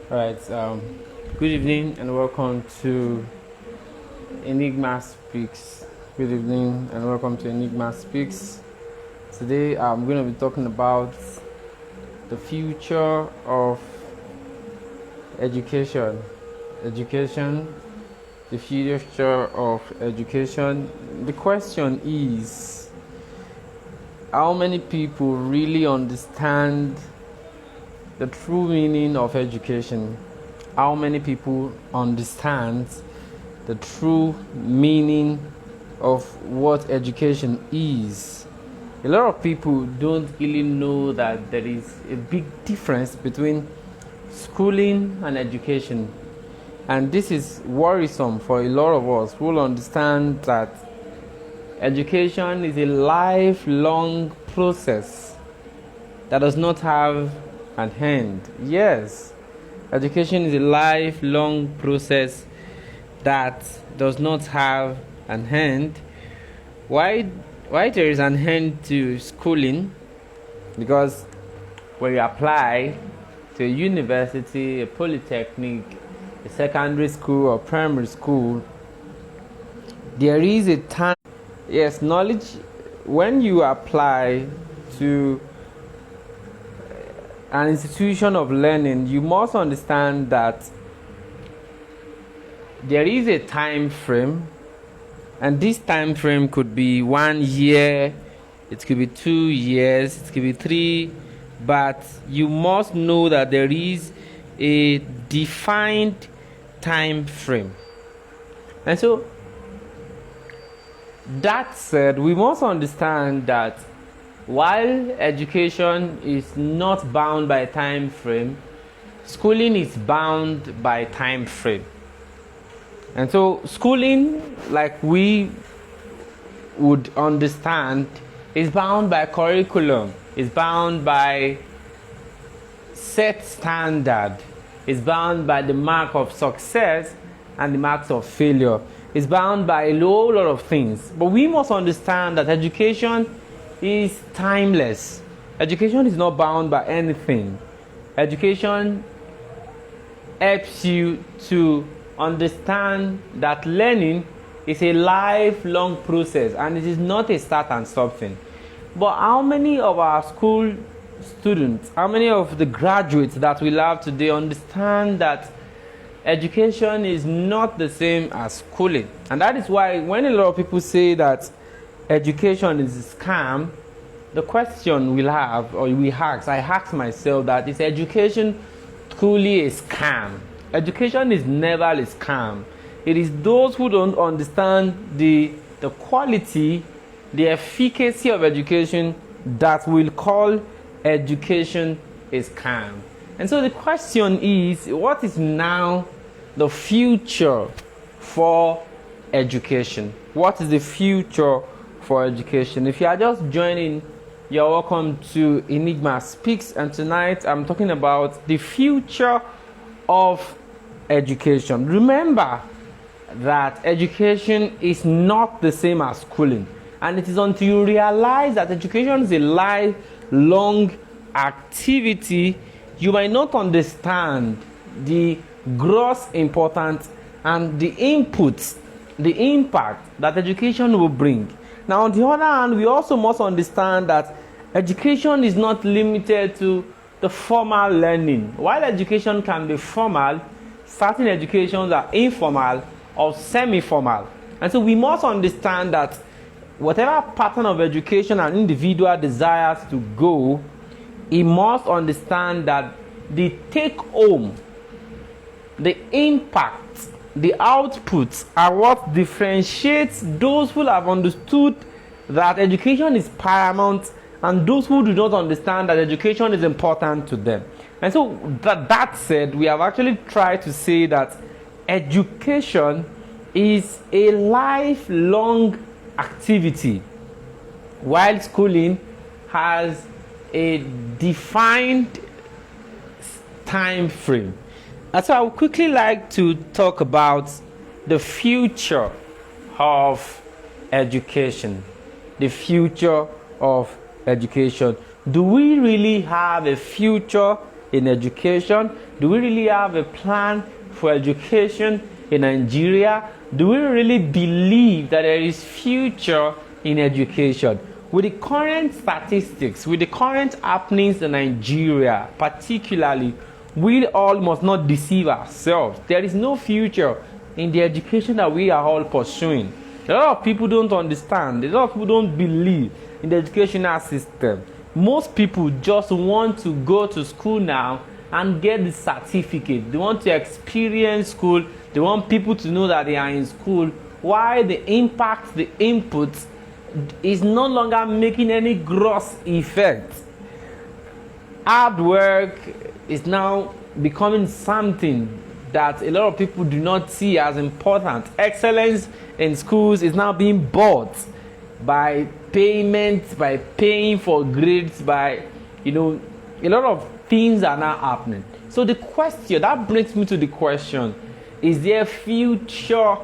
Right. Good evening and welcome to Enigma Speaks. Good evening and welcome to Enigma Speaks. Today I'm going to be talking about the future of education. Education, the future of education. The question is, how many people really understand the true meaning of education? How many people understand the true meaning of what education is? A lot of people don't really know that there is a big difference between schooling and education. And this is worrisome for a lot of us who will understand that education is a lifelong process that does not have an end. Yes, education is a lifelong process that does not have an end. Why there is an end to schooling? Because when you apply to a university, a polytechnic, a secondary school or primary school, there is a time. Yes, knowledge, when you apply to an institution of learning, you must understand that there is a time frame, and this time frame could be 1 year, it could be 2 years, it could be 3, but you must know that there is a defined time frame. And so that said, we must understand that while education is not bound by time frame, schooling is bound by time frame. And so schooling, like we would understand, is bound by curriculum, is bound by set standard, is bound by the mark of success and the marks of failure. It's bound by a whole lot of things. But we must understand that education is timeless. Education is not bound by anything. Education helps you to understand that learning is a lifelong process and it is not a start and stop thing. But how many of our school students, how many of the graduates that we have today understand that education is not the same as schooling? And that is why when a lot of people say that education is a scam, the question we'll have, or we ask, I ask myself, that is education truly a scam? Education is never a scam. It is those who don't understand the quality, the efficacy of education that will call education a scam. And so the question is, what is now the future for education? What is the future for education? If you are just joining, you're welcome to Enigma Speaks, and tonight I'm talking about the future of education. Remember that education is not the same as schooling, and it is until you realize that education is a lifelong activity you might not understand the gross importance and the inputs, the impact that education will bring. Now, on the other hand, we also must understand that education is not limited to the formal learning. While education can be formal, certain educations are informal or semi-formal. And so we must understand that whatever pattern of education an individual desires to go, he must understand that the take-home, the impact, the outputs are what differentiates those who have understood that education is paramount and those who do not understand that education is important to them. And so that said, we have actually tried to say that education is a lifelong activity, while schooling has a defined time frame. And so I would quickly like to talk about the future of education. The future of education. Do we really have a future in education? Do we really have a plan for education in Nigeria? Do we really believe that there is future in education? With the current statistics, with the current happenings in Nigeria, particularly, we all must not deceive ourselves. There is no future in the education that we are all pursuing. A lot of people don't understand. A lot of people don't believe in the educational system. Most people just want to go to school now and get the certificate. They want to experience school. They want people to know that they are in school. Why the impact, the input is no longer making any gross effect. Hard work is now becoming something that a lot of people do not see as important. Excellence in schools is now being bought by payment, by paying for grades, by, a lot of things are now happening. So the question, that brings me to the question, is there a future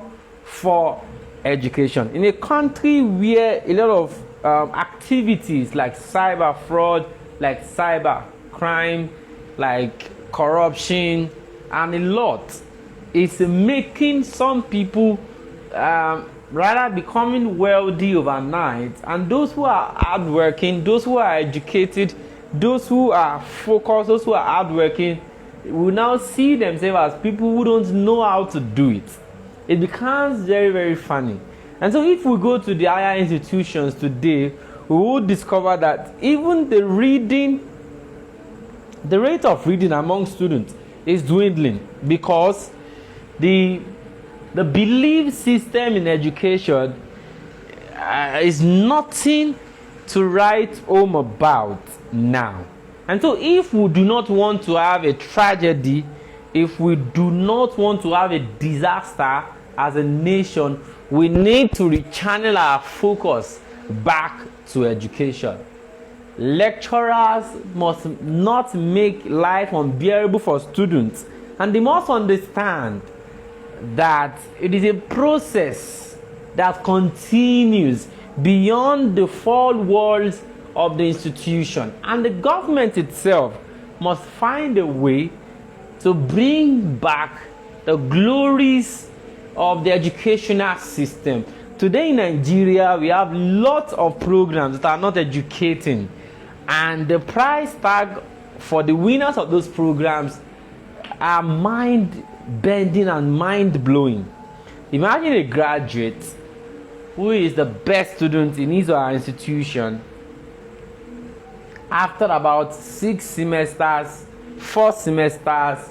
for education? In a country where a lot of activities like cyber fraud, like cyber crime, like corruption, and a lot is making some people rather becoming wealthy overnight, and those who are hardworking, those who are educated, those who are focused, those who are hardworking will now see themselves as people who don't know how to do it. It becomes very, very funny. And so if we go to the higher institutions today, we will discover that even the rate of reading among students is dwindling, because the belief system in education is nothing to write home about now. And so if we do not want to have a tragedy, if we do not want to have a disaster as a nation, we need to rechannel our focus back to education. Lecturers must not make life unbearable for students, and they must understand that it is a process that continues beyond the four walls of the institution, and the government itself must find a way to bring back the glories of the educational system. Today in Nigeria, we have lots of programs that are not educating, and the price tag for the winners of those programs are mind-bending and mind-blowing. Imagine a graduate who is the best student in his or her institution. After about 6 semesters, 4 semesters,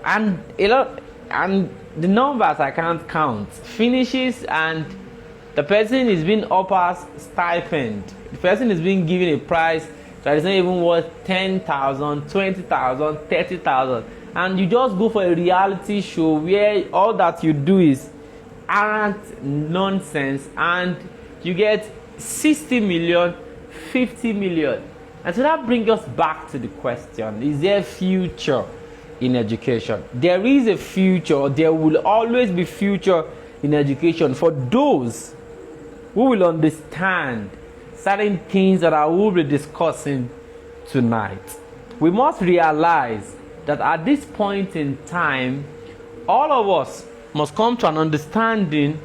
and the numbers I can't count, finishes, and the person is being offered stipend. The person is being given a price that is not even worth 10,000, 20,000, 30,000. And you just go for a reality show where all that you do is arrant nonsense, and you get 60 million, 50 million. And so that brings us back to the question, is there a future in education? There is a future. There will always be future in education for those who will understand certain things that I will be discussing tonight. We must realize that at this point in time, all of us must come to an understanding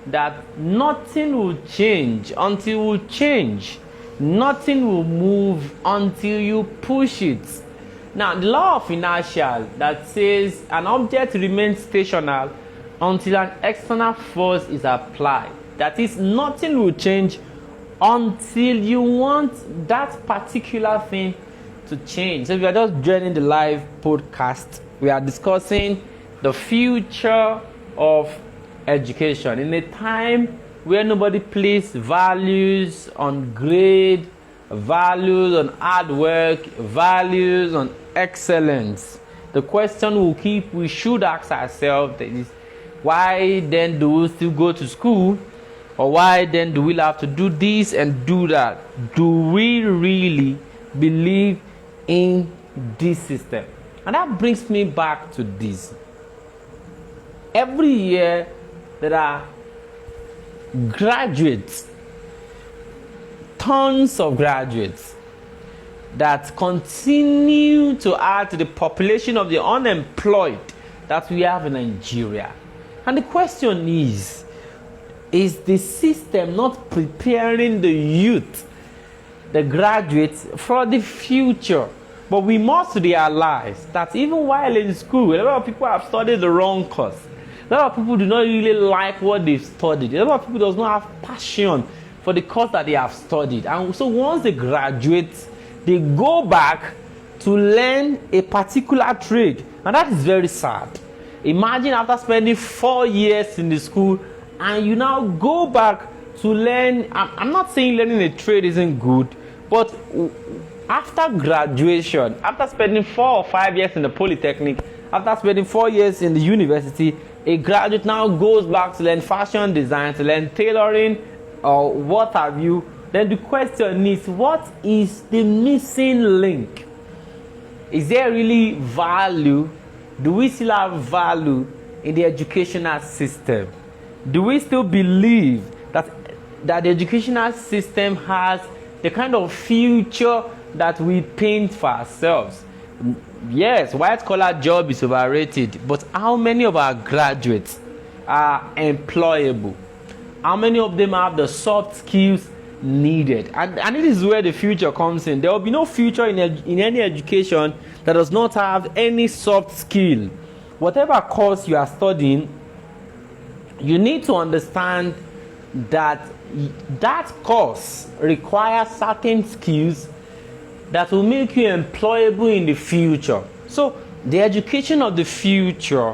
that nothing will change until we change. Nothing will move until you push it. Now, the law of inertia that says an object remains stationary until an external force is applied. That is, nothing will change until you want that particular thing to change. So if you are just joining the live podcast, we are discussing the future of education in a time where nobody places values on grade, values on hard work, values on excellence. The question we should ask ourselves is, why then do we still go to school? Or why then do we have to do this and do that? Do we really believe in this system? And that brings me back to this. Every year there are graduates, tons of graduates, that continue to add to the population of the unemployed that we have in Nigeria. And the question is the system not preparing the youth, the graduates, for the future? But we must realize that even while in school, a lot of people have studied the wrong course. A lot of people do not really like what they've studied. A lot of people do not have passion for the course that they have studied. And so once they graduate, they go back to learn a particular trade. And that is very sad. Imagine after spending 4 years in the school and you now go back to learn. I'm not saying learning a trade isn't good, but after graduation, after spending 4 or 5 years in the polytechnic, after spending 4 years in the university, a graduate now goes back to learn fashion design, to learn tailoring, or what have you. Then the question is, what is the missing link? Is there really value? Do we still have value in the educational system? Do we still believe that the educational system has the kind of future that we paint for ourselves? Yes, white collar job is overrated, but how many of our graduates are employable? How many of them have the soft skills needed? And it is where the future comes in. There will be no future in any education that does not have any soft skill. Whatever course you are studying, you need to understand that that course requires certain skills that will make you employable in the future. So the education of the future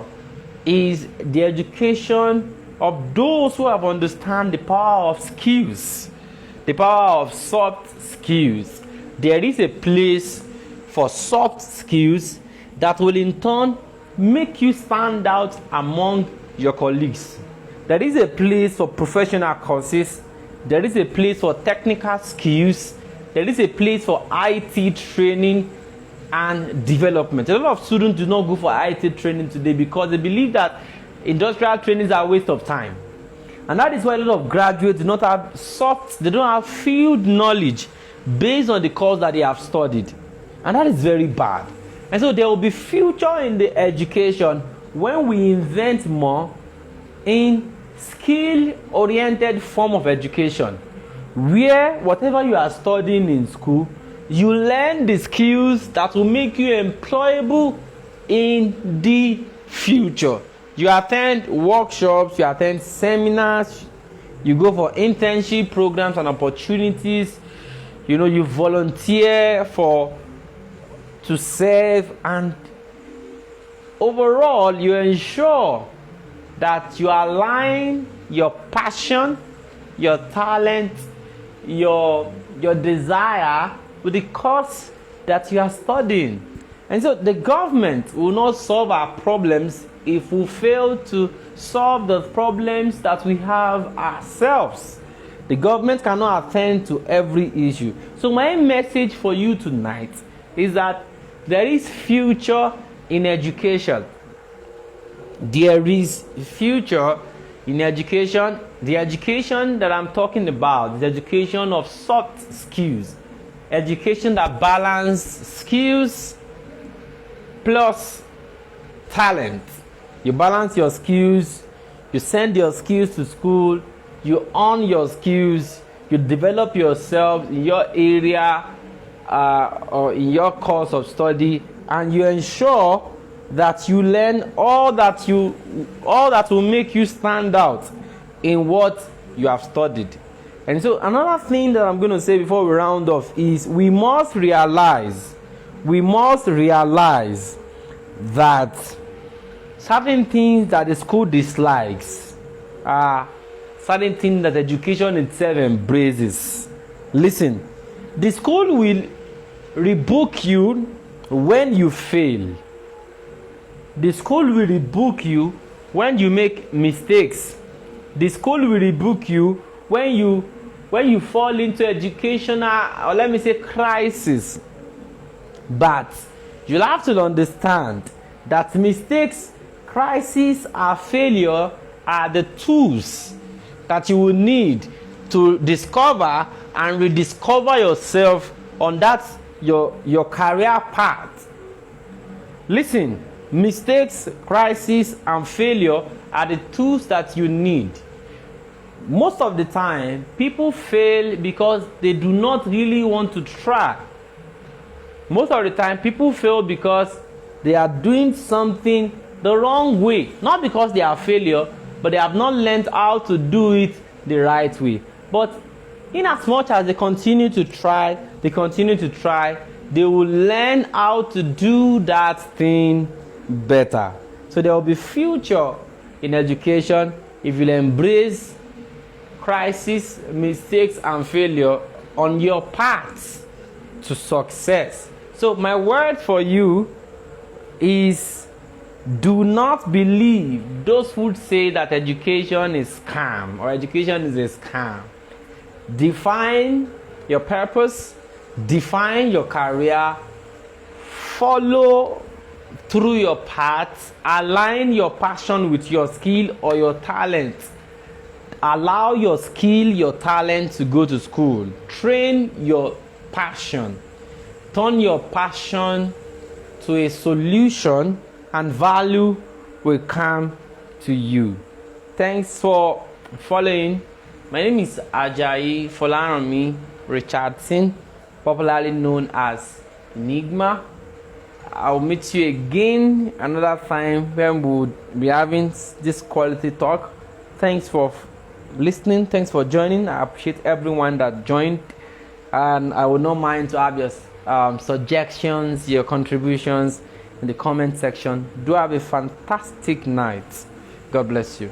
is the education of those who have understand the power of skills, the power of soft skills. There is a place for soft skills that will in turn make you stand out among your colleagues. There is a place for professional courses. There is a place for technical skills. There is a place for IT training and development. A lot of students do not go for IT training today because they believe that industrial trainings are a waste of time. And that is why a lot of graduates do not have they don't have field knowledge based on the course that they have studied. And that is very bad. And so there will be future in the education when we invent more in skill-oriented form of education, where whatever you are studying in school, you learn the skills that will make you employable in the future. You attend workshops, you attend seminars, you go for internship programs and opportunities, you volunteer to serve, and overall you ensure that you align your passion, your talent, your desire with the course that you are studying. And so the government will not solve our problems if we fail to solve the problems that we have ourselves. The government cannot attend to every issue. So my message for you tonight is that there is future in education. There is future in education. The education that I'm talking about is education of soft skills. Education that balances skills plus talent. You balance your skills, you send your skills to school, you earn your skills, you develop yourself in your area or in your course of study, and you ensure that you learn all that will make you stand out in what you have studied. And so another thing that I'm going to say before we round off is we must realize that certain things that the school dislikes are certain things that education itself embraces. Listen, the school will rebuke you when you fail. The school will rebuke you when you make mistakes. The school will rebuke you when you fall into educational, or let me say, crisis. But you'll have to understand that mistakes, crisis, or failure are the tools that you will need to discover and rediscover yourself on that your career path. Listen, mistakes, crisis, and failure are the tools that you need. Most of the time, people fail because they do not really want to try. Most of the time, people fail because they are doing something the wrong way. Not because they are failure, but they have not learned how to do it the right way. But in as much as they continue to try, they will learn how to do that thing better. So there will be future in education if you embrace crisis, mistakes, and failure on your path to success. So my word for you is, do not believe those who say that education is scam or education is a scam. Define your purpose, define your career, follow through your path, align your passion with your skill or your talent. Allow your skill, your talent to go to school. Train your passion. Turn your passion to a solution, and value will come to you. Thanks for following. My name is Ajayi Folaranmi Richardson, popularly known as Enigma. I'll meet you again another time when we'll be having this quality talk. Thanks for listening. Thanks for joining. I appreciate everyone that joined, and I would not mind to have your suggestions, your contributions in the comment section. Do have a fantastic night. God bless you.